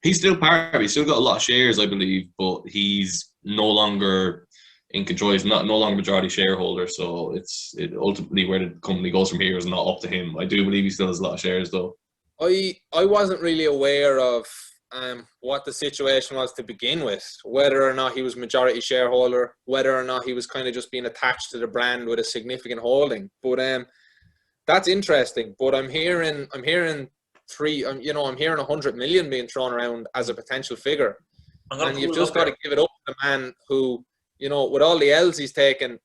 He's still part of it. He's still got a lot of shares, I believe, but he's no longer in control. He's no longer majority shareholder. So it ultimately where the company goes from here is not up to him. I do believe he still has a lot of shares, though. I wasn't really aware of what the situation was to begin with, whether or not he was majority shareholder, whether or not he was kind of just being attached to the brand with a significant holding. But that's interesting. But I'm hearing I'm hearing 100 million being thrown around as a potential figure, and you've just got to give it up to the man who, with all the L's he's taken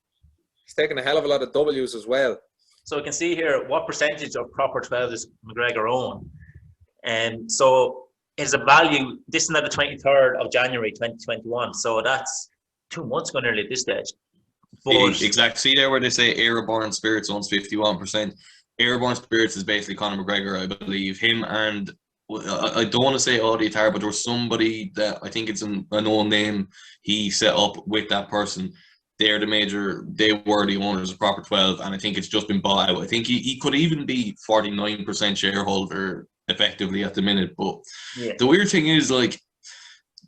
a hell of a lot of W's as well. So we can see here what percentage of Proper 12 does McGregor own. And so his value, this is now the 23rd of January 2021. So that's 2 months ago nearly at this stage. But exactly. See there where they say Airborne Spirits owns 51%. Airborne Spirits is basically Conor McGregor, I believe. Him and, I don't want to say Audie Tar, but there was somebody that I think it's a known name he set up with that person. They were the owners of Proper 12, and I think it's just been bought out. I think he could even be 49% shareholder effectively at the minute. But The weird thing is, like,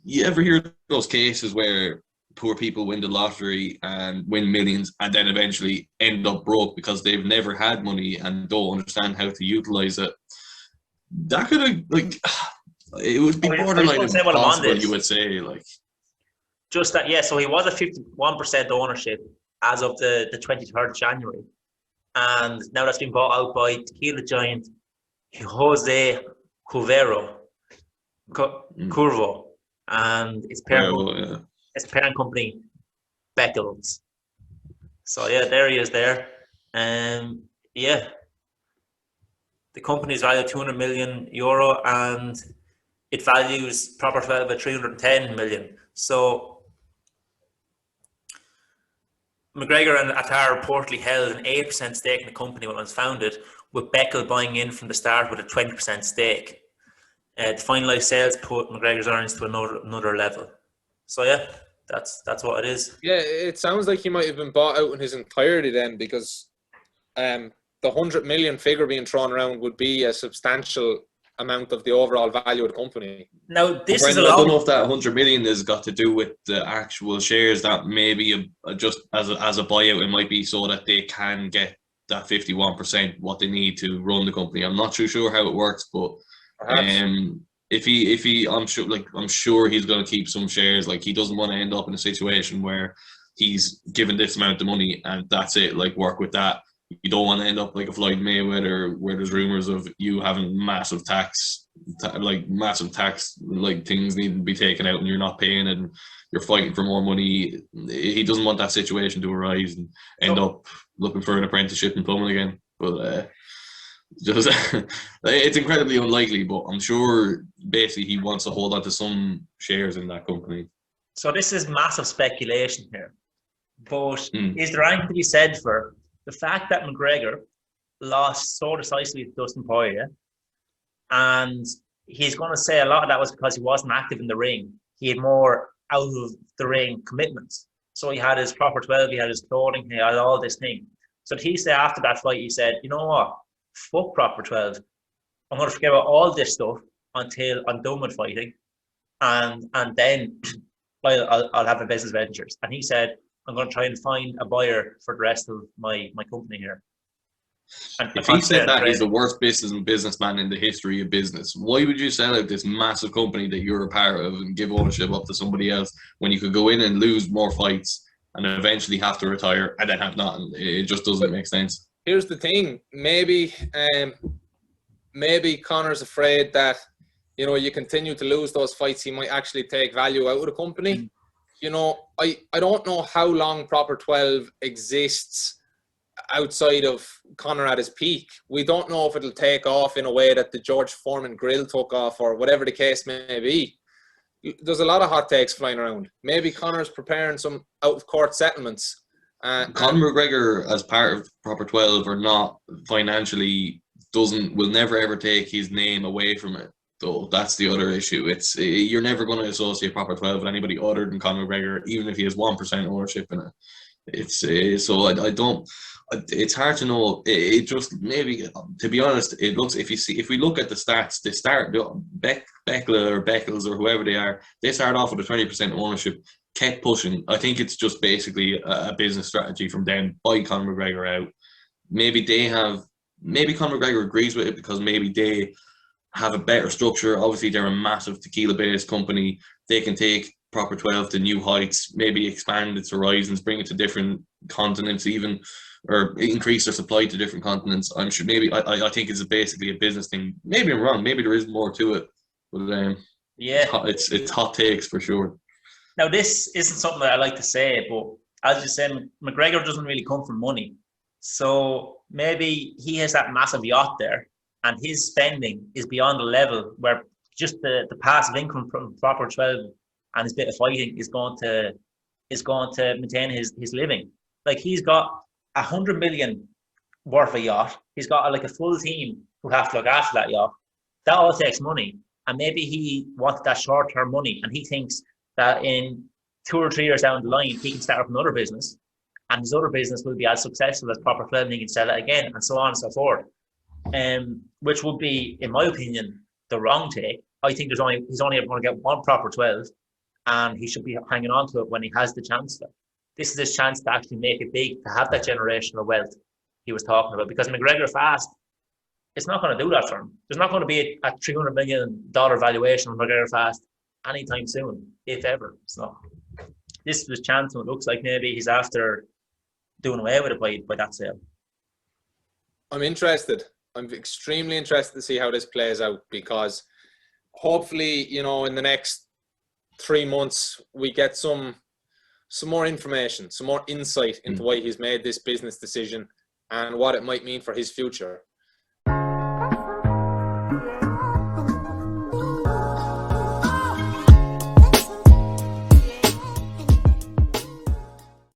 you ever hear those cases where poor people win the lottery and win millions and then eventually end up broke because they've never had money and don't understand how to utilize it? That could have, like, it would be borderline impossible, you would say, like. Just that, yeah. So he was a 51% ownership as of the 23rd of January. And now that's been bought out by tequila giant Jose Curvo. And its parent company, Beckles. So, yeah, there he is there. Yeah. The company's valued €200 million and it values Proper 12 at 310 million. So, McGregor and Attar reportedly held an 8% stake in the company when it was founded, with Beckel buying in from the start with a 20% stake. The finalised sales put McGregor's earnings to another level. So yeah, that's what it is. Yeah, it sounds like he might have been bought out in his entirety then, because the 100 million figure being thrown around would be a substantial amount of the overall value of the company. Now, this is I don't know if that 100 million has got to do with the actual shares. That maybe just as a buyout, it might be so that they can get that 51% what they need to run the company. I'm not too sure how it works, but if he I'm sure he's going to keep some shares. Like, he doesn't want to end up in a situation where he's given this amount of money and that's it. Like, work with that. You don't want to end up like a Floyd Mayweather, where there's rumors of you having massive tax things need to be taken out and you're not paying it and you're fighting for more money. He doesn't want that situation to arise and end up looking for an apprenticeship in plumbing again. But it's incredibly unlikely, but I'm sure basically he wants to hold on to some shares in that company. So this is massive speculation here, but is there anything to be said for the fact that McGregor lost so decisively to Dustin Poirier, and he's going to say a lot of that was because he wasn't active in the ring. He had more out of the ring commitments. So he had his Proper 12, he had his clothing, he had all this thing. So he said after that fight, he said, you know what, fuck Proper 12. I'm going to forget about all this stuff until I'm done with fighting, and then I'll have a business ventures. And he said, I'm going to try and find a buyer for the rest of my company here. And if he said that he's the worst businessman in the history of business, why would you sell out this massive company that you're a part of and give ownership up to somebody else when you could go in and lose more fights and eventually have to retire and then have nothing? It just doesn't make sense. Here's the thing. Maybe Conor's afraid that, you continue to lose those fights, he might actually take value out of the company. I don't know how long Proper 12 exists outside of Conor at his peak. We don't know if it'll take off in a way that the George Foreman grill took off or whatever the case may be. There's a lot of hot takes flying around. Maybe Conor's preparing some out-of-court settlements. Conor McGregor, as part of Proper 12 or not, financially will never ever take his name away from it. So that's the other issue. You're never going to associate Proper 12 with anybody other than Conor McGregor, even if he has 1% ownership in it. It's so I don't. It's hard to know. It just maybe, to be honest, it looks, if we look at the stats, they start Beckler or Beckles or whoever they are. They start off with a 20% ownership, kept pushing. I think it's just basically a business strategy from them. Buy Conor McGregor out. Maybe Conor McGregor agrees with it because maybe they have a better structure. Obviously, they're a massive tequila-based company. They can take Proper 12 to new heights, maybe expand its horizons, bring it to different continents even, or increase their supply to different continents. I'm sure maybe, I think it's basically a business thing. Maybe I'm wrong. Maybe there is more to it. But yeah, it's hot takes for sure. Now, this isn't something that I like to say, but as you said, McGregor doesn't really come from money. So maybe he has that massive yacht there, and his spending is beyond the level where just the passive income from Proper 12 and his bit of fighting is going to maintain his living. Like, he's got 100 million worth of yacht. He's got like a full team who have to look after that yacht. That all takes money. And maybe he wanted that short-term money, and he thinks that in 2 or 3 years down the line, he can start up another business, and his other business will be as successful as Proper 12, and he can sell it again, and so on and so forth. Which would be, in my opinion, the wrong take. I think he's only ever going to get one Proper 12, and he should be hanging on to it when he has the chance to. This is his chance to actually make it big, to have that generational wealth he was talking about. Because McGregor Fast, it's not going to do that for him. There's not going to be a $300 million valuation of McGregor Fast anytime soon, if ever. So this is his chance, and it looks like maybe he's after doing away with it by that sale. I'm interested. I'm extremely interested to see how this plays out, because hopefully, you know, in the next 3 months, we get some more information, some more insight into why he's made this business decision and what it might mean for his future.